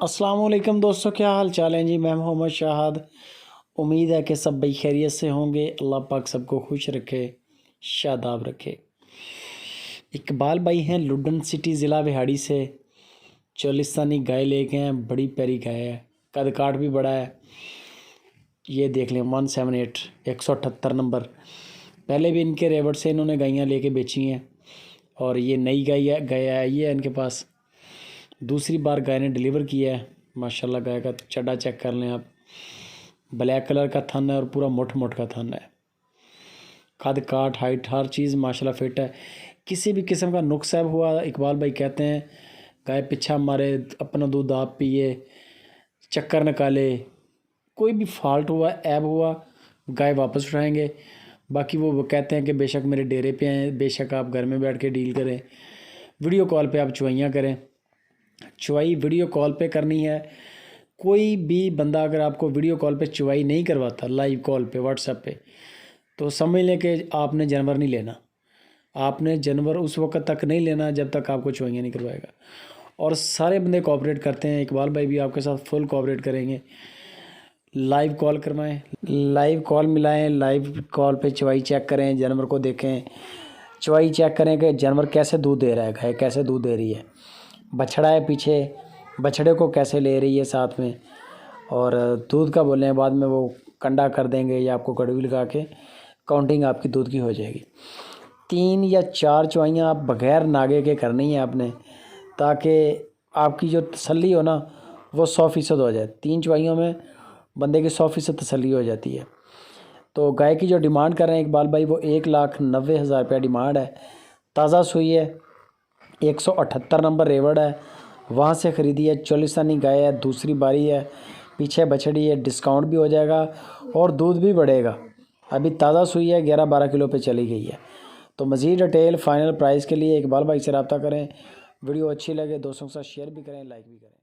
अस्सलाम वालेकुम दोस्तों, क्या हाल चाल है जी। मैं मोहम्मद शाहद। उम्मीद है कि सब भाई खैरियत से होंगे। अल्लाह पाक सबको खुश रखे, शादाब रखे। इकबाल भाई हैं लुडन सिटी ज़िला बिहाड़ी से। चोलिस्तानी गाय लेके हैं, बड़ी प्यारी गाय है, कद काठ भी बड़ा है। ये देख लें 178 178 नंबर। पहले भी इनके रेवट से इन्होंने गायें लेके बेची हैं और ये नई गाय आई है इनके पास। दूसरी बार गाय ने डिलीवर किया है। माशाल्लाह गाय का चड्डा चेक कर लें आप। ब्लैक कलर का थन है और पूरा मोट का थन है। कद काठ हाइट हर चीज़ माशाल्लाह फिट है। किसी भी किस्म का नुक्स ऐब हुआ, इकबाल भाई कहते हैं गाय पीछा मारे, अपना दूध आप पिए, चक्कर निकाले, कोई भी फॉल्ट हुआ ऐब हुआ, गाय वापस उठाएंगे। बाकी वो कहते हैं कि बेशक मेरे डेरे पे आएँ, बेशक आप घर में बैठ के डील करें, वीडियो कॉल पे आप चुवाइयाँ करें। चुवाई वीडियो कॉल पे करनी है। कोई भी बंदा अगर आपको वीडियो कॉल पे चुवाई नहीं करवाता, लाइव कॉल पे व्हाट्सएप पे, तो समझ लें कि आपने जानवर नहीं लेना। आपने जानवर उस वक्त तक नहीं लेना जब तक आपको चुवाइयाँ नहीं करवाएगा। और सारे बंदे कोऑपरेट करते हैं। इकबाल भाई भी आपके साथ फुल कोऑपरेट करेंगे। लाइव कॉल करवाएं, लाइव कॉल मिलाएं, लाइव कॉल पे चुवाई चेक करें, जानवर को देखें, चुवाई चेक करें कि जानवर कैसे दूध दे रहा है, गाय कैसे दूध दे रही है, बछड़ा है पीछे, बछड़े को कैसे ले रही है साथ में। और दूध का बोलें बाद में वो कंडा कर देंगे या आपको कड़वी लगा के काउंटिंग आपकी दूध की हो जाएगी। 3 या 4 चुवाइयाँ आप बग़ैर नागे के करनी है आपने, ताकि आपकी जो तसल्ली हो ना वो 100% हो जाए। 3 चुवाइयों में बंदे की 100% तसल्ली हो जाती है। तो गाय की जो डिमांड कर रहे हैं इकबाल भाई, वो 1,90,000 रुपया डिमांड है। ताज़ा सुई है, 178 नंबर रेवड़ है, वहाँ से ख़रीदी है। चोलिस्तानी गाय है, दूसरी बारी है, पीछे बछड़ी है, डिस्काउंट भी हो जाएगा और दूध भी बढ़ेगा। अभी ताज़ा सुई है, 11-12 किलो पे चली गई है। तो मज़ीद डिटेल फाइनल प्राइस के लिए इकबाल भाई से रब्ता करें। वीडियो अच्छी लगे दोस्तों के साथ शेयर भी करें, लाइक भी करें।